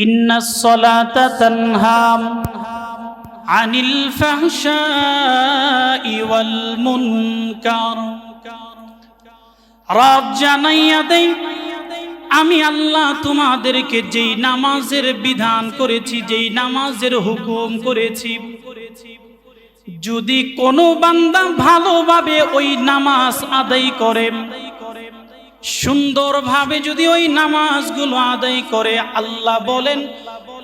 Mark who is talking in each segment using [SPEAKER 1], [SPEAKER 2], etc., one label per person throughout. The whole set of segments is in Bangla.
[SPEAKER 1] ইন্নাস সালাতা তানহা আনিল ফাহশাই ওয়াল মুনকার। রব জানাইয়া দেই, আমি আল্লাহ তোমাদেরকে যেই নামাজের বিধান করেছি, যেই নামাজের হুকুম করেছি, যদি কোনো বান্দা ভালোভাবে ওই নামাজ আদায় করে, সুন্দরভাবে যদি ওই নামাজগুলো আদায় করে, আল্লাহ বলেন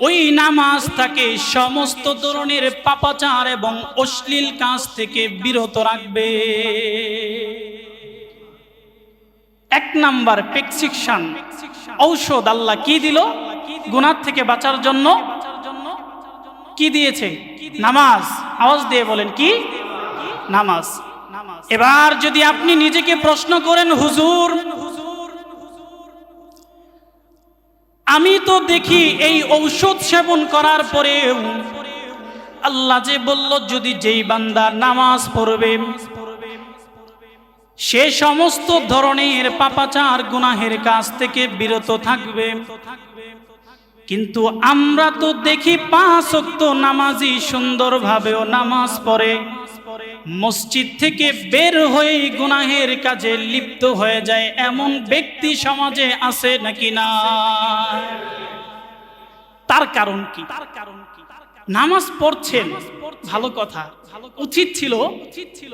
[SPEAKER 1] ওই নামাজ তাকে সমস্ত ধরনের পাপাচার এবং অশ্লীল কাজ থেকে বিরত রাখবে। এক নাম্বার প্রেসক্রিপশন, ঔষধ আল্লাহ কি দিল গুনাহ থেকে বাঁচার জন্য? কি দিয়েছে? নামাজ। আওয়াজ দিয়ে বলেন কি? নামাজ। এবার যদি আপনি নিজেকে প্রশ্ন করেন, হুজুর আমি তো দেখি এই ঔষধ সেবন করার পরে আল্লাহ যে বলল যদি যেই বান্দা নামাজ পড়বে সে সমস্ত ধরনের পাপাচার গুনাহের কাজ থেকে বিরত থাকবে, কিন্তু আমরা তো দেখি 5 ওয়াক্ত নামাজি সুন্দরভাবেও নামাজ পড়ে মসজিদ থেকে বের হয়ে গুনাহের কাজে লিপ্ত হয়ে যায়, এমন ব্যক্তি সমাজে আছে নাকি না? তার কারণ কি? নামাজ পড়ছেন, ভালো কথা, উচিত ছিল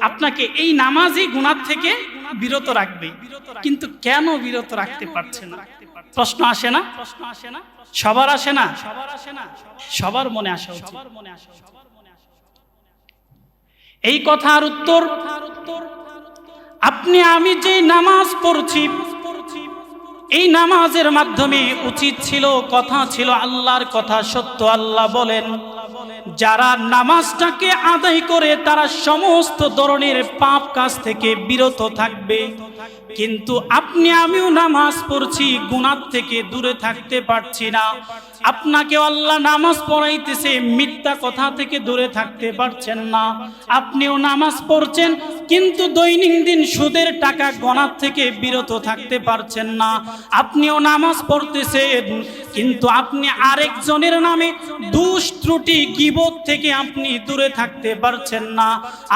[SPEAKER 1] আপনাকে এই নামাজই গুনাহ থেকে বিরত রাখবে, কিন্তু কেন বিরত রাখতে পারছে না? প্রশ্ন আসে না? সবার আসে না? সবার মনে আসা উচিত। এই কথার উত্তর, আপনি আমি যে নামাজ পড়ছি এই নামাজের মাধ্যমে উচিত ছিল, কথা ছিল আল্লাহর কথা সত্য। আল্লাহ বলেন যারা নামাজটাকে আদায় করে তারা সমস্ত ধরনের পাপ কাজ থেকে বিরত থাকবে, কিন্তু আপনি আমিও নামাজ পড়ছি, গুনাহ থেকে দূরে থাকতে পারছি না। আপনাকে আল্লাহ নামাজ পড়াইতেছে, মিথ্যা কথা থেকে দূরে থাকতে পারছেন না। আপনিও নামাজ পড়ছেন কিন্তু দৈনন্দিন সুদের টাকা গণার থেকে বিরত থাকতে পারছেন না। আপনিও নামাজ পড়তেছেন কিন্তু আপনি আরেকজনের নামে দোষ ত্রুটি গীবত থেকে আপনি দূরে থাকতে পারছেন না।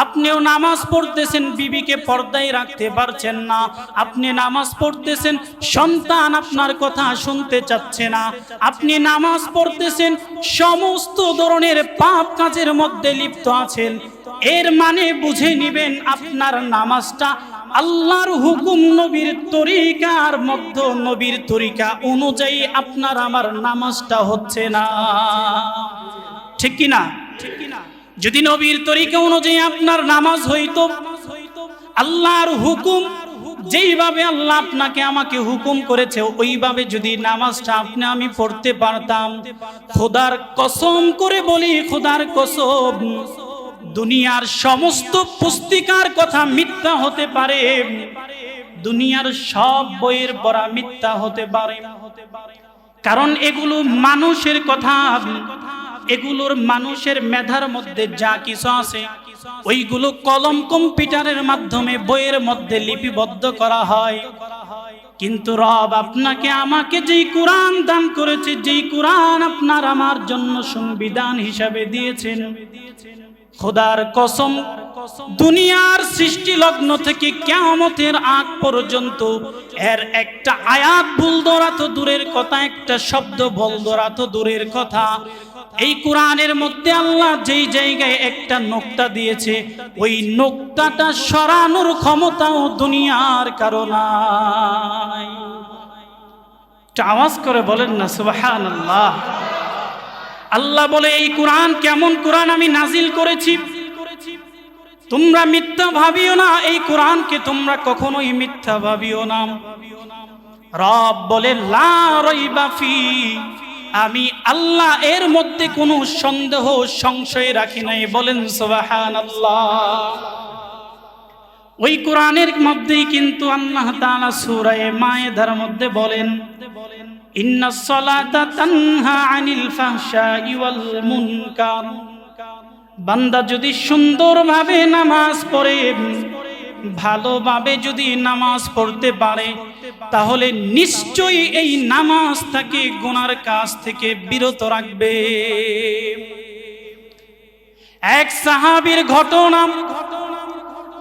[SPEAKER 1] আপনিও নামাজ পড়তেছেন, বিবিকে পর্দায় রাখতে পারছেন না। আপনি নামাজ পড়তেছেন, সন্তান আপনার কথা শুনতে চাচ্ছে না। আপনি নামাজ পড়তেছেন, সমস্ত ধরনের পাপ কাজের মধ্যে লিপ্ত আছেন। এর মানে বুঝে নিবেন আপনার নামাজটা আল্লাহর হুকুম নবীর তরিকার মধ্যে, নবীর তরিকা অনুযায়ী আপনার আমার নামাজটা হচ্ছে না। ঠিক কি না? যদি নবীর তরিকা অনুযায়ী আপনার নামাজ হইতো, আল্লাহর হুকুম যেইভাবে আল্লাহ আপনাকে আমাকে হুকুম করেছে ওইভাবে যদি নামাজটা আপনি আমি পড়তে পারতাম, খোদার কসম করে বলি, খোদার কসম, দুনিয়ার সমস্ত পুস্তিকার কথা মিথ্যা হতে পারে, দুনিয়ার সব বইয়ের পড়া মিথ্যা হতে পারে, কারণ এগুলো মানুষের কথা, এগুলোর মানুষের মেধার মধ্যে যা কিছু আছে ওইগুলো কলম কম্পিউটারের মাধ্যমে বইয়ের মধ্যে লিপিবদ্ধ করা হয়। কিন্তু রব আপনাকে আমাকে যেই কোরআন দান করেছে, যেই কোরআন আপনার আমার জন্য সংবিধান হিসাবে দিয়েছেন, খোদার কসম, দুনিয়ার সৃষ্টি লগ্ন থেকে কিয়ামতের আগ পর্যন্ত এর একটা আয়াত ভুল ধরা তো দূরের কথা, একটা শব্দ ভুল ধরা তো দূরের কথা, এই কোরআনের মধ্যে আল্লাহ যেই জায়গায় একটা নোক্তা দিয়েছে ওই নোক্তাটা সরানোর ক্ষমতাও দুনিয়ার কারো নাই। আওয়াজ করে বলেন না সুবহানাল্লাহ। আল্লাহ বলে এই কোরআন কেমন কোরআন আমি নাজিল করেছি, তোমরা মিথ্যা ভাবিও না, এই কোরআনকে তোমরা কখনোই মিথ্যা ভাবিও না। রব বলে লা রাইবা ফি, আমি আল্লাহ এর মধ্যে কোনো সন্দেহ সংশয় রাখি নাই। বলেন সুবহানাল্লাহ। ওই কোরআনের মধ্যেই কিন্তু আল্লাহ তাআলা সূরা মায়েদার মধ্যে বলেন ইন্নাস সালাতা তানহা আনিল ফাহশাই ওয়াল মুনকার। বান্দা যদি সুন্দরভাবে নামাজ পড়ে, ভালোভাবে যদি নামাজ পড়তে পারে তাহলে নিশ্চয়ই এই নামাজ তাকে গুনার কাজ থেকে বিরত রাখবে। এক সাহাবীর ঘটনা,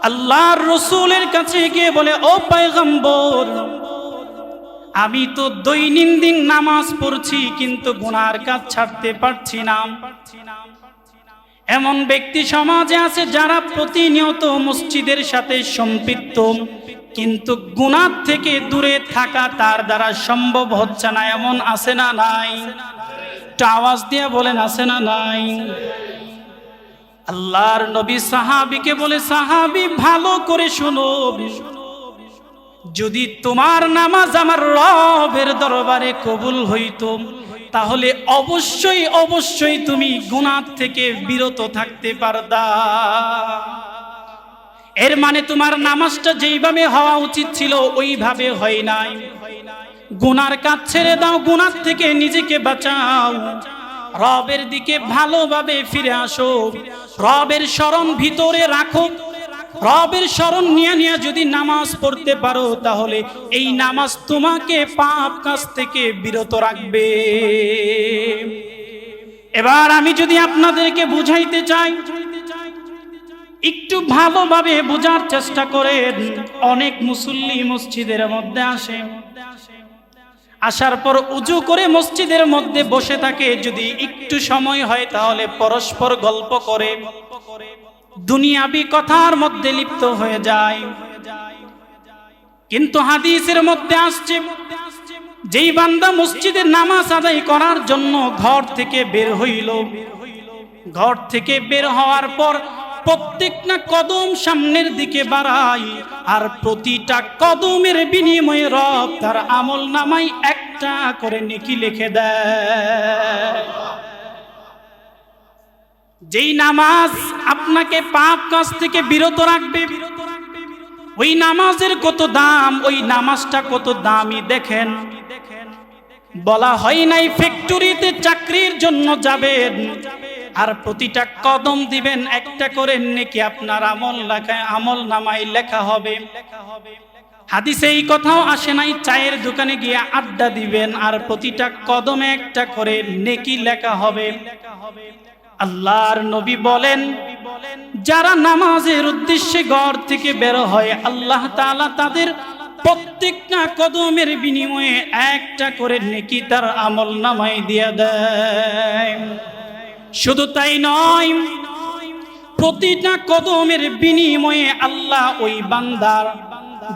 [SPEAKER 1] আল্লাহর রাসূলের কাছে গিয়ে বলে, ও পয়গম্বর, আমি তো দৈনন্দিন নামাজ পড়ছি কিন্তু গুনার কাজ ছাড়তে পারছি না। এমন ব্যক্তি সমাজে আছে যারা প্রতিনিয়ত মসজিদের সাথে সম্পৃক্ত, কিন্তু গুনাহ থেকে দূরে থাকা তার দ্বারা সম্ভব হচ্ছে না। এমন আছে না নাই? একটু আওয়াজ দিয়ে বলেন, আছে না নাই? আল্লাহর নবী সাহাবীকে বলে, সাহাবী ভালো করে শোনো, যদি তোমার নামাজ আমার রবের দরবারে কবুল হইতো তাহলে অবশ্যই অবশ্যই তুমি গুনাহ থেকে বিরত থাকতে পারতা। এর মানে তোমার নামাজটা যেইভাবে হওয়া উচিত ছিল ওইভাবে হয় নাই। গুনার কাজ ছেড়ে দাও, গুনাহ থেকে নিজেকে বাঁচাও, রবের দিকে ভালোভাবে ফিরে আসো, রবের স্মরণ ভিতরে রাখো। রবের স্মরণ নিয়ে নিয়ে যদি নামাজ পড়তে পারো তাহলে এই নামাজ তোমাকে পাপ কাজ থেকে বিরত রাখবে। এবার আমি যদি আপনাদেরকে বুঝাইতে চাই, একটু ভালোভাবে বোঝার চেষ্টা করেন। অনেক মুসল্লি মসজিদের মধ্যে আসে, আসার পর উজু করে মসজিদের মধ্যে বসে থাকে, যদি একটু সময় হয় তাহলে পরস্পর গল্প করে, দুনিয়াবি কথার মধ্যে লিপ্ত হয়ে যায়। কিন্তু হাদিসের মধ্যে আসছে, যেই বান্দা মসজিদে নামাজ আদায় করার জন্য ঘর থেকে বের হইল, ঘর থেকে বের হওয়ার পর প্রত্যেকটা কদম সামনের দিকে বাড়ায়, আর প্রতিটা কদমের বিনিময়ে রব তার আমল নামায় একটা করে নেকি লিখে দেয়। যেই নামাজ আপনাকে পাপ কাজ থেকে বিরত রাখবে, ওই নামাজের কত দাম, ওই নামাজটা কত দামি দেখেন। বলা হয় নাই ফ্যাক্টরিতে চাকরির জন্য যাবেন আর প্রতিটা কদম দিবেন একটা করে নেকি আপনার আমল নামায় লেখা হবে। হাদিসে এই কথাও আসে নাই চায়ের দোকানে গিয়ে আড্ডা দিবেন আর প্রতিটা কদমে একটা করে নেকি লেখা হবে। আল্লাহর নবী বলেন, যারা নামাজের উদ্দেশ্যে ঘর থেকে বের হয় আল্লাহ তাআলা তাদের প্রত্যেকটা কদমের বিনিময়ে একটা করে নেকি তার আমল নামায় দিয়ে দেয়। শুধু তাই নয়, প্রতিটা কদমের বিনিময়ে আল্লাহ ওই বান্দার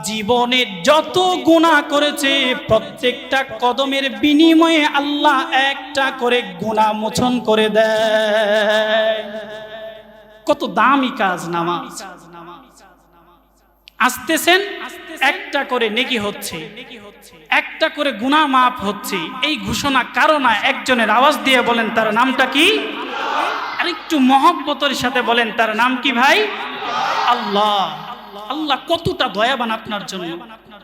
[SPEAKER 1] জীবনে যত গুনাহ করেছে প্রত্যেকটা কদমের বিনিময়ে আল্লাহ একটা করে গুনাহ মোচন করে দেয়। কত দামি কাজ নামাজ। আসতেছেন একটা করে নেকি হচ্ছে, একটা করে গুনাহ মাফ হচ্ছে, এই ঘোষণা কারণে একজনের আওয়াজ দিয়ে বলেন তার নামটা কি? আর একটু মহব্বতের সাথে বলেন তার নাম কি ভাই? আল্লাহ। আল্লাহ কতটা দয়াবান আপনার জন্য।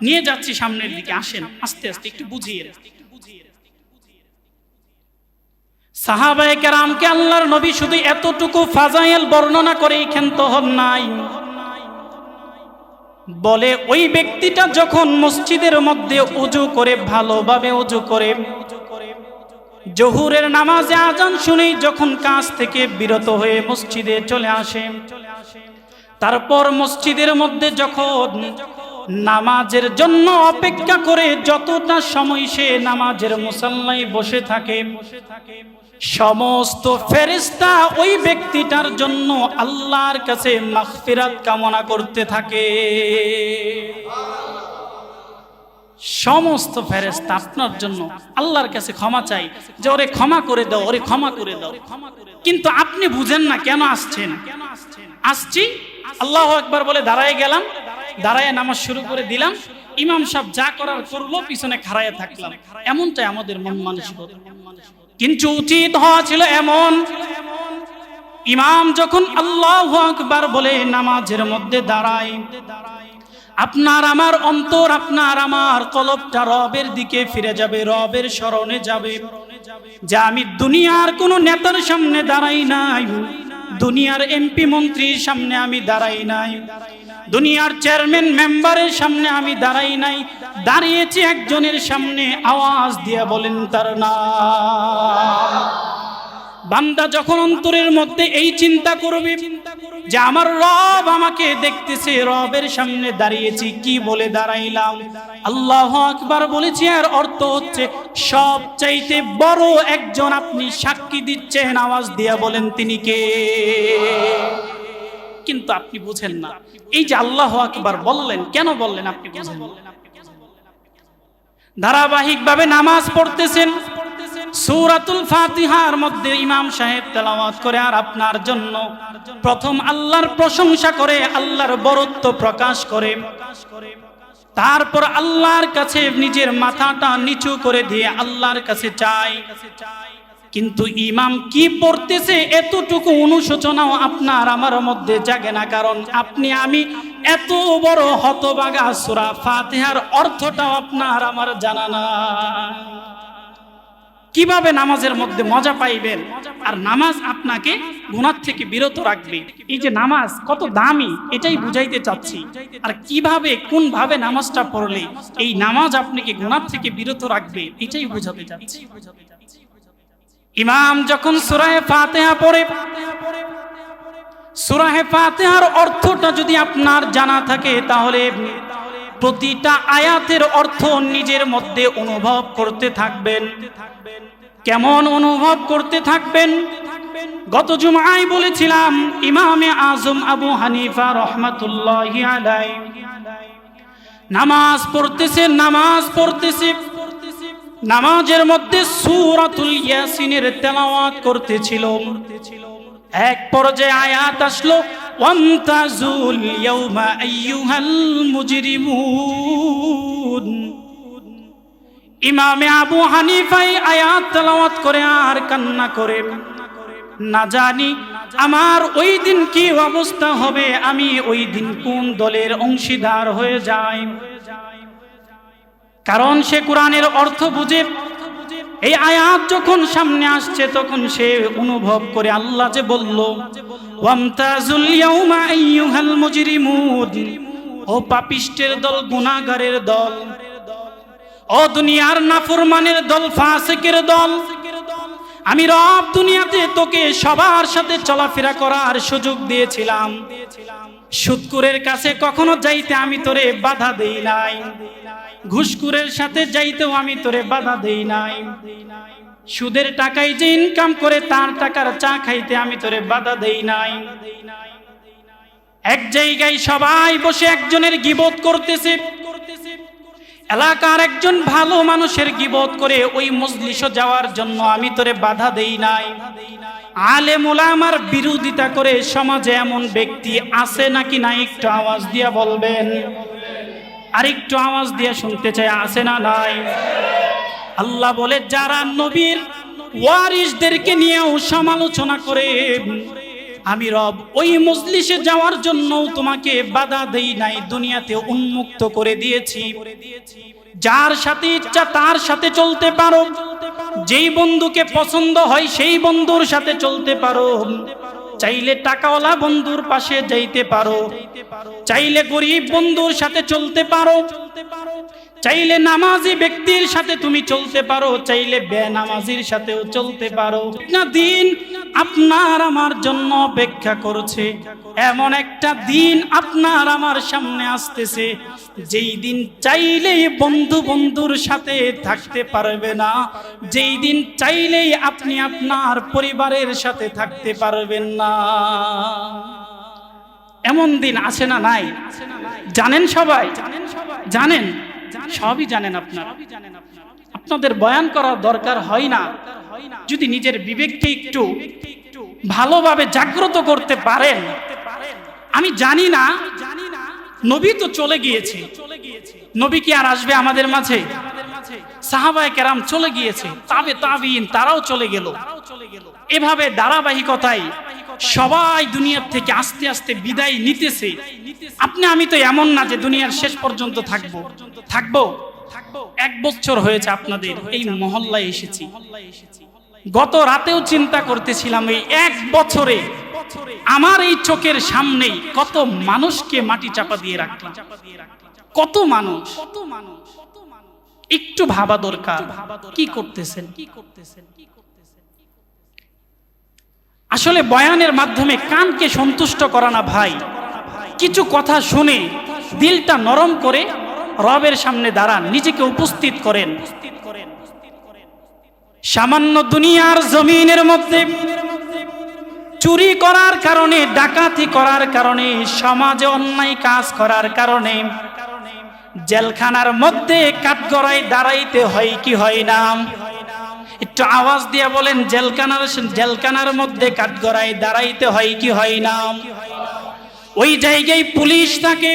[SPEAKER 1] নিয়ে যাচ্ছি সামনের দিকে, আসেন আস্তে আস্তে একটু বুঝিয়ে। সাহাবায়ে কেরামকে আল্লাহর নবী শুধু এতটুকু ফাজাইল বর্ণনা করে ক্ষান্ত হন নাই। বলে ওই ব্যক্তিটা যখন মসজিদের মধ্যে ওযু করে, ভালোভাবে ওযু করে, জোহরের নামাজে আজান শুনেই যখন কাজ থেকে বিরত হয়ে মসজিদে চলে আসে, তারপর মসজিদের মধ্যে যখন নামাজের জন্য অপেক্ষা করে যতটা সময় সে নামাজের মুসাল্লায় বসে থাকে, সমস্ত ফেরেশতা ওই ব্যক্তিটার জন্য আল্লাহর কাছে মাগফিরাত কামনা করতে থাকে। সমস্ত ফেরেশতা আপনার জন্য আল্লাহর কাছে ক্ষমা চাই যে ওরে ক্ষমা করে দাও, ওরে ক্ষমা করে দাও। কিন্তু আপনি বুঝেন না কেন আসছেন। আসছি আল্লাহু আকবার বলে দাঁড়ায় গেলাম, দাঁড়ায় নামাজ শুরু করে দিলাম, ইমাম সাহেব যা করার করলো, পিছনে খাড়ায় থাকলাম। এমনটাই আমাদের মন মানসিকতা। কিন্তু উচিত হওয়া ছিল এমন, ইমাম যখন আল্লাহু আকবার বলে নামাজের মধ্যে দাঁড়ায়, আপনার আমার অন্তর, আপনার আমার কলবটা রবের দিকে ফিরে যাবে, রবের স্মরণে যাবে যে আমি দুনিয়ার কোন নেতার সামনে দাঁড়াই নাই, দুনিয়ার এমপি মন্ত্রীর সামনে আমি দাঁড়াই নাই, দুনিয়ার চেয়ারম্যান মেম্বারের সামনে আমি দাঁড়াই নাই, দাঁড়িয়েছি একজনের সামনে, আওয়াজ দিয়ে বলেন তার নাম। বান্দা যখন অন্তরের মধ্যে এই চিন্তা করবে যে আমার রব আমাকে দেখতেছে, রবের সামনে দাঁড়িয়েছি, কি বলে দাঁড়াইলাম, আল্লাহু আকবার বলেছি, আর অর্থ হচ্ছে সবচাইতে বড় একজন আপনি সাক্ষী দিচ্ছেন, আওয়াজ দিয়া বলেন তিনি কে। কিন্তু আপনি বুঝেন না, এই যে আল্লাহু আকবার বললেন, কেন বললেন আপনি বুঝেন না। ধারাবাহিকভাবে নামাজ পড়তেছেন, সূরাতুল ফাতিহার মধ্যে ইমাম সাহেব তেলাওয়াত করে আর আপনার জন্য প্রথম আল্লাহর প্রশংসা করে, আল্লাহর বরত্ব প্রকাশ করে, তারপর আল্লাহর কাছে নিজের মাথাটা নিচু করে দিয়ে আল্লাহর কাছে চাই। কিন্তু ইমাম কি পড়তেছে এতটুকু অনুশোচনাও আপনার আমার মধ্যে জাগে না, কারণ আপনি আমি এত বড় হতভাগা, সূরা ফাতিহার অর্থটাও আপনার আমার জানা না। কিভাবে নামাজের মধ্যে মজা পাইবেন, আর নামাজ আপনাকে গুনাহ থেকে বিরত রাখবে। এই যে নামাজ কত দামি, এটাই বুঝাইতে চাচ্ছি। আর কিভাবে কোন ভাবে নামাজটা পড়লে এই নামাজ আপনাকে গুনাহ থেকে বিরত রাখবে, এটাই বুঝাতে চাচ্ছি। ইমাম যখন সূরা ফাতিহা পড়ে, সূরা ফাতিহার অর্থটা যদি আপনার জানা থাকে, তাহলে প্রতিটা আয়াতের অর্থ নিজের মধ্যে অনুভব করতে থাকবেন। কেমন অনুভব করতে থাকবেন? গত জুমআয় বলেছিলাম ইমামে আজম আবু হানিফা রাহমাতুল্লাহি আলাইহি নামাজ পড়তেছে, নামাজের মধ্যে সূরাতুল ইয়াসিনের তেলাওয়াত করতেছিল। এক পর্যায়ে আয়াত আসলো, ওয়ামতাজুল ইয়াউমা আইয়ুহাল মুজরিমুন। ইমামে আবু হানিফা আয়াত তেলাওয়াত করে আর কান্না করে, না জানি আমার ওই দিন কি অবস্থা হবে, আমি ওই দিন কোন দলের অংশীদার হয়ে যাই। কারণ সে কোরআনের অর্থ বুঝে। এই আয়াত যখন সামনে আসছে তখন সে অনুভব করে আল্লাহ যে বলল, ওয়ামতাজুল ইয়াউমা আইয়ুহাল মুজরিমুন, ও পাপিষ্টের দল, গুনাহগারের দল, ও দুনিয়ার নাফরমানের দল, ফাসিকের দল, আমি রব দুনিয়াতে তোকে সবার সাথে চলাফেরা করার সুযোগ দিয়েছিলাম। সুদখোরের কাছে কখনো যাইতে আমি তোরে বাধা দেই নাই, ঘুষখোরের সাথে যাইতেও আমি তোরে বাধা দেই নাই, সুদের টাকায় যে ইনকাম করে তার টাকার চা খাইতে আমি তোরে বাধা দেই নাই। এক জায়গায় সবাই বসে একজনের গীবত করতেছে, এলাকার একজন ভালো মানুষের গীবত করে ওই মজলিসে যাওয়ার জন্য আমি তোরে বাধা দেই নাই। আলেম ওলামার বিরোধিতা করে সমাজে এমন ব্যক্তি আছে নাকি না, একটু আওয়াজ দিয়া বলবেন, আর একটু আওয়াজ দিয়ে শুনতে চাই, আছে না নাই? আল্লাহ বলে, যারা নবীর ওয়ারিসদেরকে নিয়েও সমালোচনা করে, আমি রব ওই মজলিসে যাওয়ার জন্য তোমাকে বাধা দেই নাই, দুনিয়াতে উন্মুক্ত করে দিয়েছি। যার সাথে ইচ্ছা তার সাথে চলতে পারো, যেই বন্ধুকে পছন্দ হয় সেই বন্ধুর সাথে চলতে পারো, চাইলে টাকাওয়ালা বন্ধুর পাশে যাইতে পারো, চাইলে গরিব বন্ধুর সাথে চলতে পারো, চাইলে নামাজি ব্যক্তির সাথে তুমি চলতে পারো, চাইলে বেনামাজির সাথেও চলতে পারো। না, দিন আপনার আমার জন্য অপেক্ষা করছে। এমন একটা দিন আপনার আমার সামনে আসতেছে, যেই দিন চাইলেই বন্ধু বন্ধুর সাথে থাকতে পারবে না, যেই দিন চাইলেই আপনি আপনার পরিবারের সাথে থাকতে পারবেন না। এমন দিন আছে না নাই? জানেন সবাই? জানেন? সবই জানেন আপনারা। আপনাদের বয়ান করার দরকার হয় না। যদি নিজের বিবেককে একটু ভালোভাবে জাগ্রত করতে পারেন। আমি জানি না, নবী তো চলে গিয়েছে, নবী কি আর আসবে আমাদের মাঝে? সাহাবায়ে কেরাম চলে গিয়েছে, তাবেঈন তারাও চলে গেল। এভাবে ধারাবাহিকতায় সবাই দুনিয়ার থেকে আস্তে আস্তে বিদায় নিতেছে। আপনি আমি তো এমন না যে দুনিয়ার শেষ পর্যন্ত থাকবো। 1 বছর হয়েছে আপনাদের এই মহল্লায় এসেছি। গত রাতেও চিন্তা করতেছিলাম, এই 1 বছরে আমার এই চোখের সামনেই কত মানুষকে মাটি চাপা দিয়ে রাখলাম, কত মানুষ, একটু ভাবা দরকার কি করতেছেন। আসলে বয়ানের মাধ্যমে কানকে সন্তুষ্ট করা না ভাই, কিছু কথা শুনে দিলটা নরম করে রবের সামনে দাঁড়ান, নিজেকে উপস্থিত করেন। সামান্য দুনিয়ার জমিনের মধ্যে চুরি করার কারণে, ডাকাতি করার কারণে, সমাজে অন্যায় কাজ করার কারণে জেলখানার মধ্যে কাঠগড়ায় দাঁড়াইতে হয় কি হয় না? একটু আওয়াজ দিয়ে বলেন, জেলখানার মধ্যে কাঠগড়ায় দাঁড়াইতে হয় কি হয় না? ওই জায়গায় পুলিশ থাকে,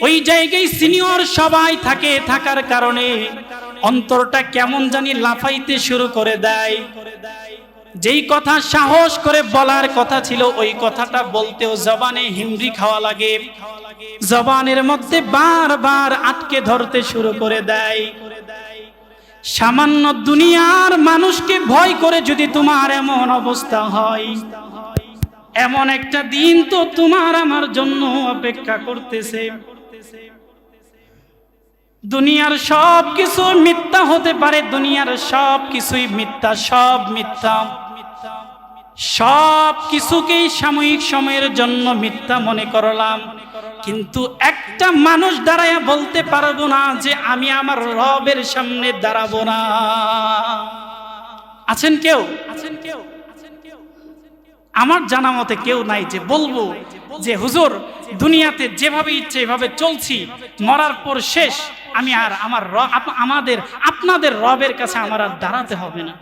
[SPEAKER 1] ওই জায়গায় সিনিয়র সবাই থাকে, থাকার কারণে অন্তরটা কেমন জানি লাফাইতে শুরু করে দেয়। যেই কথা সাহস করে বলার কথা ছিল ওই কথাটা বলতেও জবানে হিমরি খাওয়া লাগে, জবানের মধ্যে বারবার আটকে ধরতে শুরু করে দেয়। সামান্য দুনিয়ার মানুষকে ভয় করে যদি তোমার এমন অবস্থা হয়, এমন একটা দিন তো তোমার আমার জন্য অপেক্ষা করতেছে। দুনিয়ার সব কিছু মিথ্যা হতে পারে, দুনিয়ার সব কিছুই মিথ্যা, সব মিথ্যা, সব কিছুকেই সাময়িক সময়ের জন্য মিথ্যা মনে করলাম, কিন্তু একটা মানুষ দাঁড়ায়া বলতে পারবো না যে আমি আমার রবের সামনে দাঁড়াবো না। আছেন কেউ? আমার জানা মতে কেউ নাই যে বলবো যে হুজুর দুনিয়াতে যেভাবে ইচ্ছে এভাবে চলছি, মরার পর শেষ, আমি আর আমার আপনাদের রবের কাছে আমার আর দাঁড়াতে হবে না,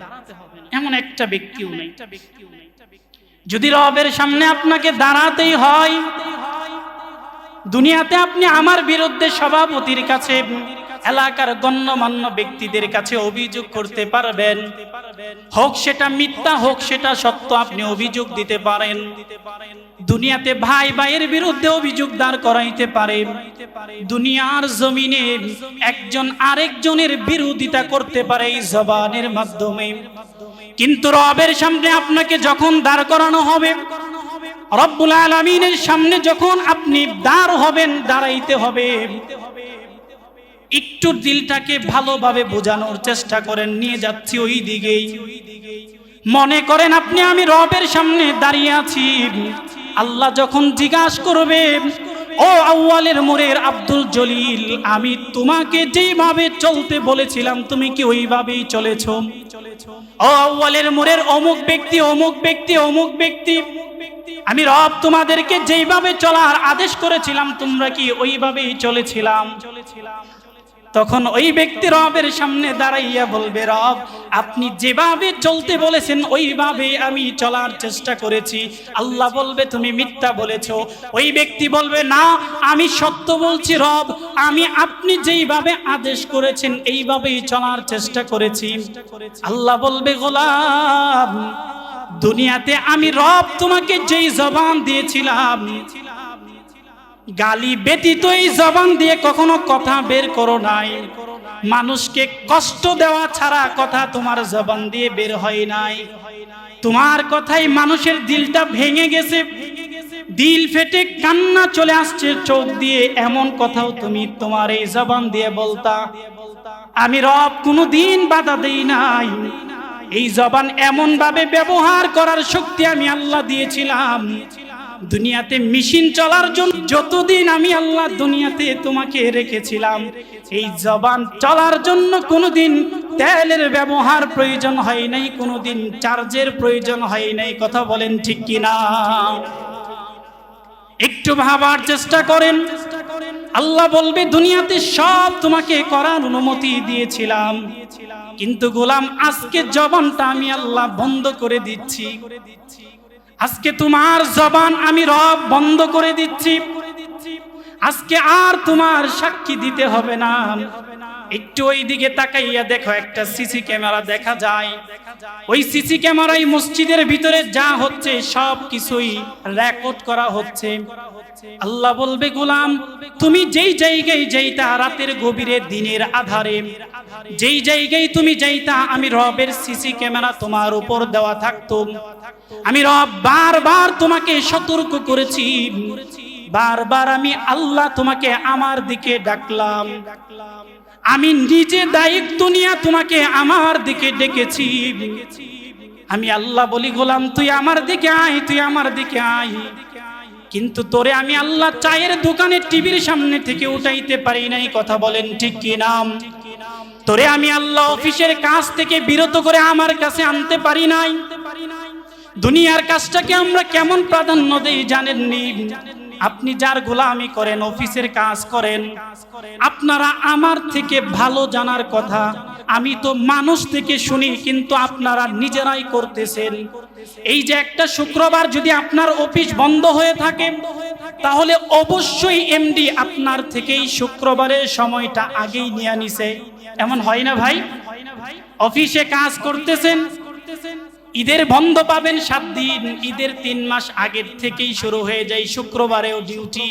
[SPEAKER 1] এমন একটা ব্যক্তিও নেই। যদি রবের সামনে আপনাকে দাঁড়াতেই হয়, দুনিয়াতে আপনি আমার বিরুদ্ধে সভাপতির কাছে, এলাকার গণ্যমান্য ব্যক্তিদের কাছে অভিযোগ করতে পারবেন, হোক সেটা মিথ্যা হোক সেটা সত্য, আপনি অভিযোগ দিতে পারেন। দুনিয়াতে ভাই ভাইয়ের বিরুদ্ধে অভিযোগ দাঁড় করাইতে পারে, দুনিয়ার জমিনে একজন আরেকজনের বিরোধিতা করতে পারে এই জবানের মাধ্যমে, কিন্তু রবের সামনে আপনাকে যখন দাঁড় করানো হবে, রব্বুল আলামিনের সামনে যখন আপনি দাঁড় হবেন, দাঁড়াইতে হবে, একটু দিলটাকে ভালোভাবে বোঝানোর চেষ্টা করেন, নিয়ে যাচ্ছি ওই দিকেই। মনে করেন আপনি আমি রবের সামনে দাঁড়িয়ে আছি, আল্লাহ যখন জিজ্ঞাসা করবে, ও আউয়ালের মোড়ের আব্দুল জলিল, আমি তোমাকে যেভাবে চলতে বলেছিলাম তুমি কি ওইভাবেই চলেছো? ও আউয়ালের মোড়ের অমুক ব্যক্তি, অমুক ব্যক্তি, অমুক ব্যক্তি, আমি রব তোমাদেরকে যেইভাবে চলার আদেশ করেছিলাম তোমরা কি ওইভাবেই চলেছিলাম? তখন ওই ব্যক্তি রবের সামনে দাঁড়াইয়া বলবে, রব আপনি যেভাবে চলতে বলেছেন ওইভাবে আমি চলার চেষ্টা করেছি। আল্লাহ বলবে তুমি মিথ্যা বলেছো। ওই ব্যক্তি বলবে, না আমি সত্য বলছি রব, আমি আপনি যেইভাবে আদেশ করেছেন এইভাবেই চলার চেষ্টা করেছি। আল্লাহ বলবে, গোলাম দুনিয়াতে আমি রব তোমাকে যেই জবান দিয়েছিলাম, গালি ব্যতীত এই জবান দিয়ে কখনো কথা বের করো নাই, মানুষকে কষ্ট দেওয়া ছাড়া কথা তোমার জবান দিয়ে বের হয় নাই। তোমার কথাই মানুষের দিলটা ভেঙে গেছে, দিল ফেটে কান্না চলে আসছে চোখ দিয়ে, এমন কথাও তুমি তোমার এই জবান দিয়ে বলতা। আমি রব কোনোদিন বাধা দেই নাই, এই জবান এমন ভাবে ব্যবহার করার শক্তি আমি আল্লাহ দিয়েছিলাম। দুনিয়াতে মেশিন চলার জন্য যতদিন আমি আল্লাহ দুনিয়াতে তোমাকে রেখেছিলাম, এই জবান চলার জন্য কোনোদিন তেলের ব্যবহার প্রয়োজন হয় নাই, কোনোদিন চার্জের প্রয়োজন হয় নাই। কথা বলেন ঠিক কিনা? একটু ভাবার চেষ্টা করেন। আল্লাহ বলবে, দুনিয়াতে সব তোমাকে করার অনুমতি দিয়েছিলাম, কিন্তু গোলাম আজকে জবানটা আমি আল্লাহ বন্ধ করে দিচ্ছি। আজকে তোমার জবান আমি রব বন্ধ করে দিচ্ছি। আজকে আর তোমার সাক্ষী দিতে হবে না। একটু ওই দিকে তাকাইয়া দেখো, একটা সিসি ক্যামেরা দেখা যায়। ওই সিসি ক্যামেরায় মসজিদের ভিতরে যা হচ্ছে সব কিছুই রেকর্ড করা হচ্ছে। আল্লাহ বলবে, গোলাম তুমি যেই জায়গায় যাইতা রাতের গভীরে দিনের আধারে, যেই জায়গায় তুমি যাইতা, আমি রবের সিসি ক্যামেরা তোমার উপর দেওয়া থাকতো। আমি রব বারবার তোমাকে সতর্ক করেছি, বারবার আমি আল্লাহ তোমাকে আমার দিকে ডাকলাম, আমি নিজে দায়িত্ব নিয়ে তোমাকে আমার দিকে ডেকেছি। আমি আল্লাহ বলি, গোলাম তুই আমার দিকে আয়, তুই আমার দিকে আয়, কিন্তু তোরে আমি আল্লাহ চায়ের দোকানে টিভির সামনে থেকে উঠাইতে পারি নাই। কথা বলেন ঠিক কি নাম? তোরে আমি আল্লাহ অফিসের কাজ থেকে বিরত করে আমার কাছে আনতে পারি নাই। দুনিয়ার কাজটাকে আমরা কেমন প্রাধান্য দেই জানেননি? আপনি যার গোলামি করেন, অফিসের কাজ করেন, আপনারা আমার থেকে ভালো জানার কথা। আমি তো মানুষ থেকে শুনি, কিন্তু আপনারা নিজেরাই করতেছেন। এই যে একটা শুক্রবার যদি আপনার অফিস বন্ধ হয়ে থাকে, তাহলে অবশ্যই এমডি আপনার থেকেই শুক্রবারের সময়টা আগেই নিয়ে নিছে। এমন হয় না ভাই? অফিসে কাজ করতেছেন, ঈদের বন্ধ পাবেন 7 দিন, ঈদের 3 মাস আগের থেকেই শুরু হয়ে যায় শুক্রবারেও ডিউটি।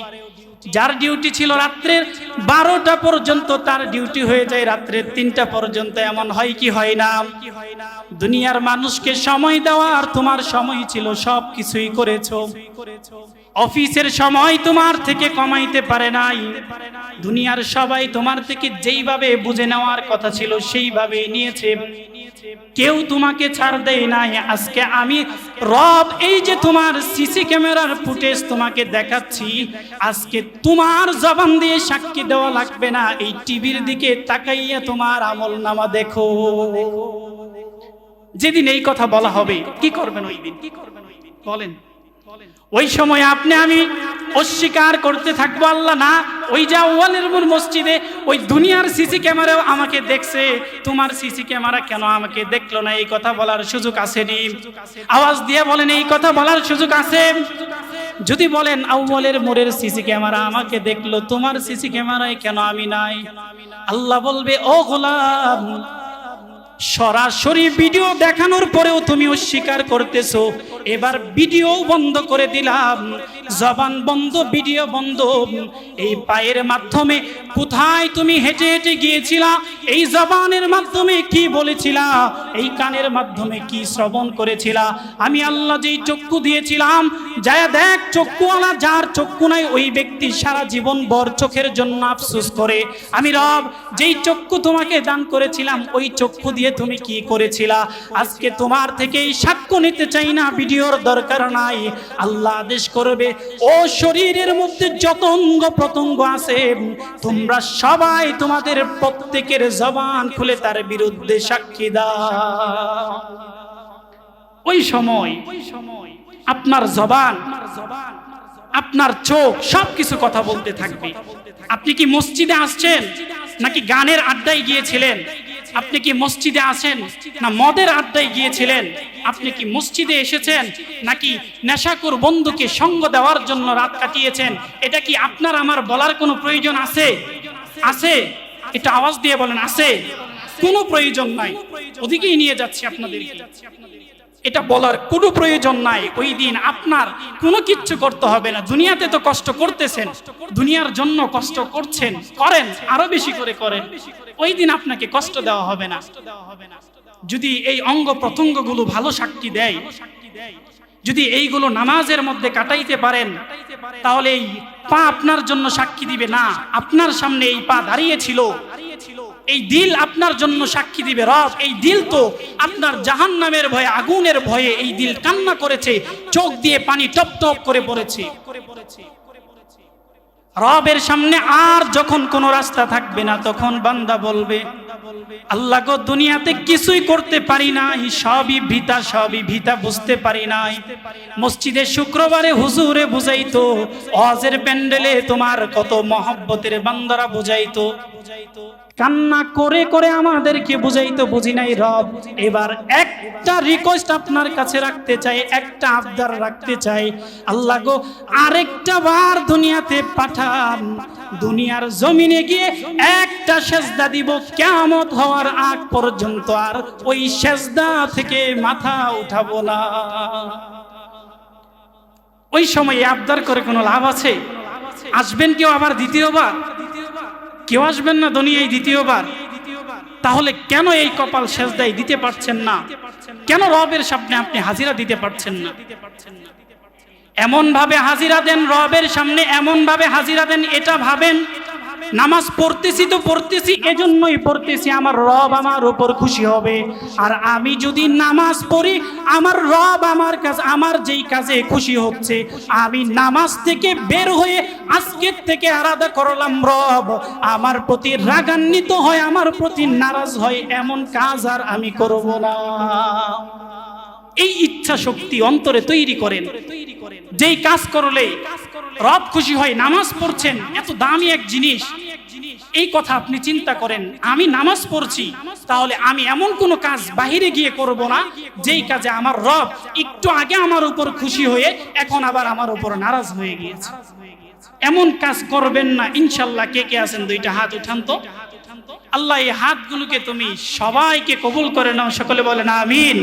[SPEAKER 1] যার ডিউটি ছিল রাত্রের 12টা পর্যন্ত, তার ডিউটি হয়ে যায় রাত্রের 3টা পর্যন্ত। এমন হয় কি হয় না? দুনিয়ার মানুষকে সময় দেওয়া আর তোমার সময় ছিল, সব কিছুই করেছো। অফিসের সময় তোমার থেকে কমাইতে পারে নাই। দুনিয়ার সবাই তোমার থেকে যেইভাবে বুঝে নেওয়ার কথা ছিল সেইভাবে নিয়েছে, কেউ তোমাকে ছাড় দেয় নাই। আজকে আমি রব এই যে তোমার সিসি ক্যামেরার ফুটেজ তোমাকে দেখাচ্ছি, আজকে তোমার জবান দিয়ে সাক্ষী দেওয়া লাগবে না, এই টিভির দিকে তাকাইয়া তোমার আমলনামা দেখো। যেদিন এই কথা বলা হবে, কি করবেন ওই দিন? বলেন। ওই সময় আপনি আমি অস্বীকার করতে থাকবো, আল্লাহ না, ওই যে আউয়ালের মসজিদে ওই দুনিয়ার সিসি ক্যামেরাও আমাকে দেখছে, তোমার সিসি ক্যামেরা কেন আমাকে দেখলো না? এই কথা বলার সুযোগ আসেনি? আওয়াজ দিয়ে বলেন, এই কথা বলার সুযোগ আছে? যদি বলেন আউয়ালের মোড়ের সিসি ক্যামেরা আমাকে দেখলো, তোমার সিসি ক্যামেরায় কেন আমি নাই? আল্লাহ বলবে, ও গোলাম, সরাসরি ভিডিও দেখানোর পরেও তুমি অস্বীকার করতেছো, এবার ভিডিও বন্ধ করে দিলাম, জবান বন্ধ, ভিডিও বন্ধ। এই পায়ের মাধ্যমে কোথায় তুমি হেঁটে হেঁটে গিয়েছিলা, এই জবানের মাধ্যমে কি বলেছিলা, এই কানের মাধ্যমে কি শ্রবণ করেছিলা, আমি আল্লাহ যেই চক্ষু দিয়েছিলাম, যায় দেখ চক্ষুওয়ালা যার চক্ষু নাই ওই ব্যক্তি সারা জীবন ভর চোখের জন্য আফসোস করে। আমি রব যেই চক্ষু তোমাকে দান করেছিলাম, ওই চক্ষু দিয়ে তুমি কি করেছিলা? আজকে তোমার থেকে এই সাক্ষ্য নিতে চাই না, ভিডিওর দরকার নাই। আল্লাহ আদেশ করবে, ও শরীরের মধ্যে যত অঙ্গ প্রত্যঙ্গ আছে, তোমরা সবাই তোমাদের প্রত্যেকের জবান খুলে তার বিরুদ্ধে সাক্ষী দাও। ওই সময় আপনার জবান, আপনার চোখ সবকিছু কথা বলতে থাকবে। আপনি কি মসজিদে আসছেন নাকি গানের আড্ডায় গিয়েছিলেন? আপনি কি মসজিদে আসেন না মদের আড্ডায় গিয়েছিলেন? আপনি কি মসজিদে এসেছেন নাকি নেশাখোর বন্ধুকে সঙ্গ দেওয়ার জন্য রাত কাটিয়েছেন? এটা কি আপনার আমার বলার কোনো প্রয়োজন আছে? আছে? এটা আওয়াজ দিয়ে বলেন, আছে? কোনো প্রয়োজন নাই। ওদিকেই নিয়ে যাচ্ছি আপনাদেরকে। এটা বলার কোনো প্রয়োজন নাই। ওই দিন আপনার কোনো কিচ্ছু করতে হবে না। দুনিয়াতে তো কষ্ট করতেছেন, দুনিয়ার জন্য কষ্ট করছেন, করেন, আরো বেশি করে করেন। ওই দিন আপনাকে কষ্ট দেওয়া হবে না। যদি এই অঙ্গ প্রত্যঙ্গগুলো ভালো সাক্ষী দেয়, যদি এইগুলো নামাজের মধ্যে কাটাইতে পারেন, তাহলে এই পা আপনার জন্য সাক্ষী দিবে না। আপনার সামনে এই পা দাঁড়িয়ে ছিল, এই দিল আপনার জন্য সাক্ষী দিবে। রব এই দিল তো আপনার জাহান্নামের ভয়ে, আগুনের ভয়ে এই দিল কান্না করেছে, চোখ দিয়ে পানি টপ টপ করে পড়েছে। রবের সামনে আর যখন কোনো রাস্তা থাকবে না, তখন বান্দা বলবে, আল্লাহ গো, দুনিয়াতে কিছুই করতে পারি নাই, সবই ভিতা বুঝতে পারি নাই। মসজিদে শুক্রবারে হুজুরে বুঝাইতো, ওয়াজের প্যান্ডেলে তোমার কত মহব্বতের বান্দারা বুঝাইতো, কান্না করে করে আমাদেরকে বুঝাই তো বুঝি নাই রব। এবার একটা রিকোয়েস্ট আপনার কাছে রাখতে চাই, একটা আবদার রাখতে চাই, আল্লাহ গো আরেকটা বার দুনিয়াতে পাঠান, দুনিয়ার জমিনে গিয়ে একটা সেজদা দিব, কিয়ামত হওয়ার আগ পর্যন্ত আর ওই সেজদা থেকে মাথা উঠাবো না। ওই সময় আবদার করে কোনো লাভ আছে? আসবেন কেউ আবার দ্বিতীয়বার? কেউ আসবেন না দুনিয়ায় দ্বিতীয়বার। তাহলে কেন এই কপাল সেজদায় দিতে পারছেন না? কেন রবের সামনে আপনি হাজিরা দিতে পারছেন না? এমন ভাবে হাজিরা দেন রবের সামনে, এমন ভাবে হাজিরা দেন, এটা ভাবেন নামাজ পড়তেছি তো পড়তেছি, এজন্যই পড়তেছি আমার রব আমার উপর খুশি হবে। আর আমি যদি নামাজ পড়ি, আমার রব আমার কাছে আমার যেই কাজে খুশি হচ্ছে, আমি নামাজ থেকে বের হয়ে আজকের থেকে আলাদা করলাম, রব আমার প্রতি রাগান্বিত হয়, আমার প্রতি নারাজ হয়, এমন কাজ আর আমি করব না। এই ইচ্ছা শক্তি অন্তরে তৈরি করেন। যেই কাজ করলে রব খুশি হয়, নামাজ পড়ছেন, এত দামি এক জিনিস, এই কথা আপনি চিন্তা করেন। আমি নামাজ পড়ছি, তাহলে আমি এমন কোনো কাজ বাহিরে গিয়ে করব না যেই কাজে আমার রব একটু আগে আমার উপর খুশি হয়ে এখন আবার আমার উপর নারাজ হয়ে গিয়েছে। এমন কাজ করবেন না ইনশাল্লাহ। কে কে আছেন দুইটা হাত উঠান তো। আল্লাহ এই হাতগুলোকে তুমি সবাইকে কবুল করে নাও, সকলে বলেন আমিন।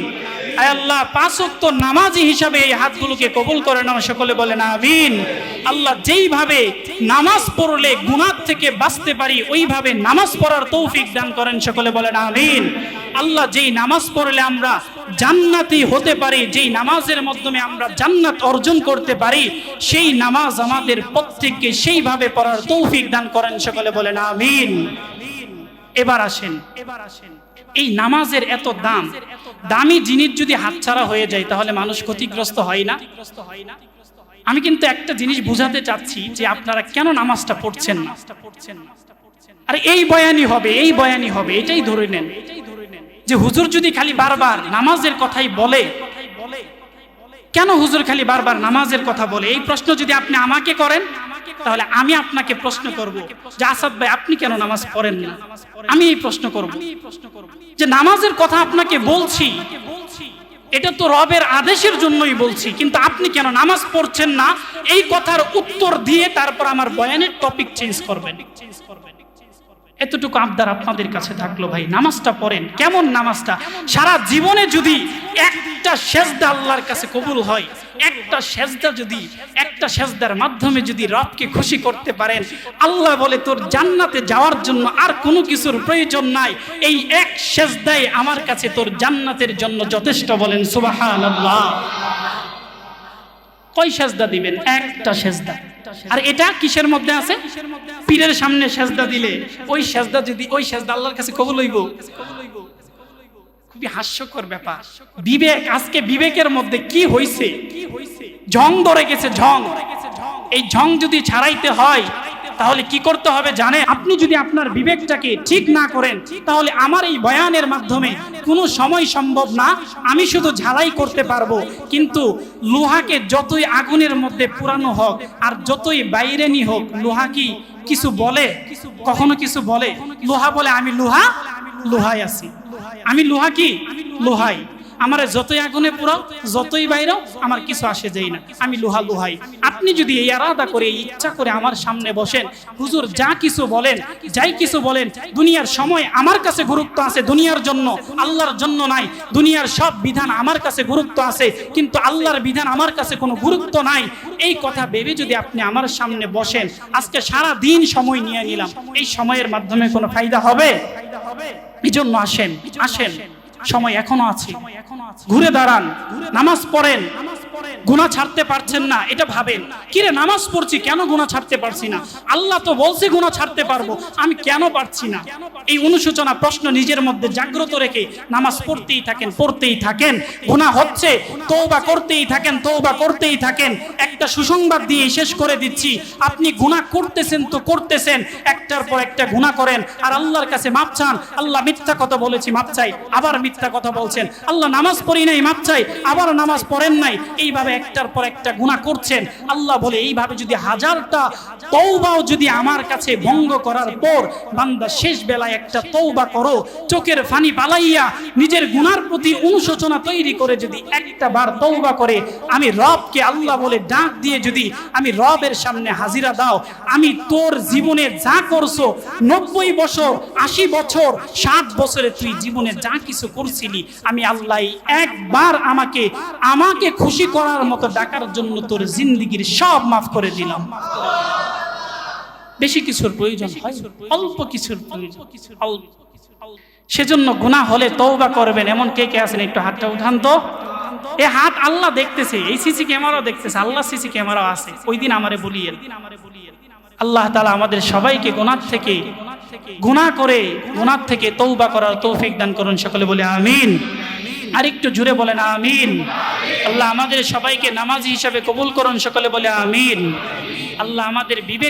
[SPEAKER 1] আয় আল্লাহ 5 ওয়াক্ত নামাজি হিসাবে এই হাতগুলোকে কবুল করে নাও, সকলে বলেন আমিন। আল্লাহ যেইভাবে নামাজ পড়লে গুনাহ থেকে বাঁচতে পারি ওইভাবে নামাজ পড়ার তৌফিক দান করেন, সকলে বলেন আমিন। আল্লাহ যেই নামাজ পড়লে আমরা জান্নাতি হতে পারি, যেই নামাজের মাধ্যমে আমরা জান্নাত অর্জন করতে পারি, সেই নামাজ আমাদের প্রত্যেককে সেইভাবে পড়ার তৌফিক দান করেন, সকলে বলেন আমিন। এবার আসেন, এই নামাজের এত দামি জিনিস যদি হাতছাড়া হয়ে যায় তাহলে মানুষ ক্ষতিগ্রস্ত হয় না? আমি কিন্তু একটা জিনিস বুঝাতে চাচ্ছি যে আপনারা কেন নামাজটা পড়ছেন না। আরে এই বয়ানি হবে, এই বয়ানি হবে, এটাই ধরে নেন যে হুজুর যদি খালি বারবার নামাজের কথাই বলে, কেন হুজুর খালি বারবার নামাজের কথা বলে? এই প্রশ্ন যদি আপনি আমাকে করেন তাহলে আমি আপনাকে প্রশ্ন করব যে আসাদ ভাই আপনি কেন নামাজ পড়েন না? আমি এই প্রশ্ন করব যে নামাজের কথা আপনাকে বলছি, এটা তো রবের আদেশের জন্যই বলছি, কিন্তু আপনি কেন নামাজ পড়ছেন না? এই কথার উত্তর দিয়ে তারপর আমার বয়ানের টপিক চেঞ্জ করবেন। এতটুকু আবদার আপনাদের কাছে থাকলো, ভাই নামাজটা পড়েন। কেমন নামাজটা? সারা জীবনে যদি একটা সেজদা আল্লাহর কাছে কবুল হয়, একটা সেজদা যদি, একটা সেজদার মাধ্যমে যদি রবকে খুশি করতে পারেন, আল্লাহ বলে তোর জান্নাতে যাওয়ার জন্য আর কোনো কিছুর প্রয়োজন নাই, এই এক সেজদাই আমার কাছে তোর জান্নাতের জন্য যথেষ্ট। বলেন সুবহানাল্লাহ। কয় সেজদা দিবেন? একটা সেজদা। আর এটা কিসের মধ্যে আছে? পীরের সামনে সেজদা দিলে ওই সেজদা যদি ওই সেজদা আল্লাহর কাছে কবুল হইব? খুবই হাস্যকর ব্যাপার। বিবেক, আজকে বিবেকের মধ্যে কি হইছে? ঝং ধরে গেছে, ঝং। এই ঝং যদি ছাড়াইতে হয় তাহলে কি করতে হবে জানেন? আপনি যদি আপনার বিবেকটাকে ঠিক না করেন তাহলে আমার এই বয়ানের মাধ্যমে কোনো সময় সম্ভব না। আমি শুধু ঝালাই করতে পারবো, কিন্তু লোহাকে যতই আগুনের মধ্যে পুরানো হোক আর যতই বাইরেনি হোক, লোহা কি কিছু বলে? কখনো কিছু বলে? লোহা বলে আমি লোহা, লোহাই আছি। আমি লোহা কি? লোহাই। আমার যতই আগুনে পুরাও, যতই বাইরেও, আমার কিছু আসে যায় না, আমি লোহা, লোহাই। আপনি যদি এই আলাদা করে ইচ্ছা করে আমার সামনে বসেন, হুজুর যা কিছু বলেন, যাই কিছু বলেন, দুনিয়ার সময় আমার কাছে গুরুত্ব আছে, দুনিয়ার জন্য, আল্লাহর জন্য নাই। দুনিয়ার সব বিধান আমার কাছে গুরুত্ব আছে, কিন্তু আল্লাহর বিধান আমার কাছে কোনো গুরুত্ব নাই, এই কথা ভেবে যদি আপনি আমার সামনে বসেন, আজকে সারা দিন সময় নিয়ে নিলাম, এই সময়ের মাধ্যমে কোনো ফায়দা হবে? এই জন্য আসেন, আসেন, সময় এখনো আছে, ঘুরে দাঁড়ান, নামাজ পড়েন। গুনাহ ছাড়তে পারছেন না এটা ভাবেন, কিরে নামাজ পড়ছি কেন গুনাহ ছাড়তে পারছি না? আল্লাহ তো বলছে গুনাহ ছাড়তে পারবো, আমি কেন পারছি না? এই অনুশোচনা প্রশ্ন নিজের মধ্যে জাগ্রত রেখে নামাজ পড়তেই থাকেন, পড়তেই থাকেন। গুনাহ হচ্ছে, তওবা করতেই থাকেন, তওবা করতেই থাকেন। একটা সুসংবাদ দিয়ে শেষ করে দিচ্ছি, আপনি গুনাহ করতেছেন তো করতেছেন, একটার পর একটা গুনাহ করেন আর আল্লাহর কাছে মাপ চান। আল্লাহ মিথ্যা কথা বলেছি মাপ চাই, আবার মিথ্যা কথা বলছেন। আল্লাহ নামাজ পড়ি নাই মাপ চাই, আবার নামাজ পড়েন নাই। এইভাবে একটার পর একটা গুনাহ করছেন, আল্লাহ বলে এইভাবে যদি হাজারটা তওবাও যদি আমার কাছে ভঙ্গ করার পর বান্দা শেষ বেলায় একটা তওবা করো, চোখের পানি পালাইয়া নিজের গুনার প্রতি অনুশোচনা তৈরি করে যদি একটা বার তওবা করে, আমি রবকে আল্লাহ বলে ডাক দিয়ে যদি আমি রবের সামনে হাজিরা দাও, আমি তোর জীবনে যা করছো 90 বছর 80 বছর 60 বছরে তুই জীবনে যা কিছু করছিলি, আমি আল্লাহ একবার আমাকে খুশি করার মতো ডাকার জন্য তোর জিন্দেগীর সব মাফ করে দিলাম। বেশি কিছুর প্রয়োজন হয়, অল্প কিছুর প্রয়োজন, অল্প। সেজন্য গুনাহ হলে তওবা করবেন। এমন কে কে আছেন একটু হাতটা উঠান তো। এই হাত আল্লাহ দেখতেছে, এই সিসি ক্যামেরাও দেখতেছে, আল্লাহ সিসি ক্যামেরাও আছে। ওই দিন আমারে বলিয়েন। আল্লাহ তাআলা আমাদের সবাইকে গুনাহ থেকে তওবা করার তৌফিক দান করুন। সকলে বলে আমিন। আর একটু জোরে বলেন আমিন। আল্লাহ আমাদের সবাইকে নামাজি হিসাবে কবুল করুন। সকলে বলে আমিন। আল্লাহ আমাদের বিবেক